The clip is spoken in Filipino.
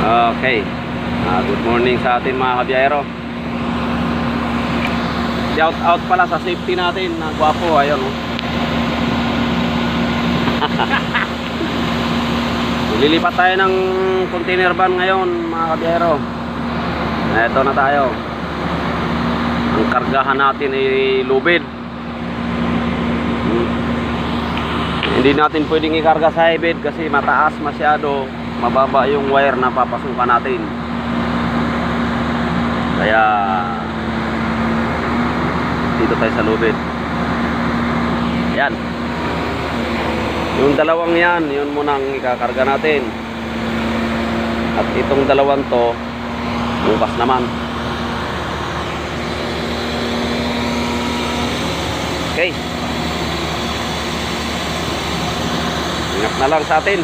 Okay. Good morning sa atin mga kabiyahero. Shout out pala sa safety natin na gwapo. Ayun, oh. Lilipat tayo ng container van ngayon mga kabiyahero. Ito na tayo. Ang kargahan natin ay lubid. Hindi natin pwedeng ikarga sa high bed kasi mataas masyado, mababa yung wire na papasukan natin. Kaya dito tayo sa lubid. Yan. Yung dalawang yan, yun muna ang ikakarga natin. At itong dalawang to, bukas naman. Okay. Ingat na lang sa atin.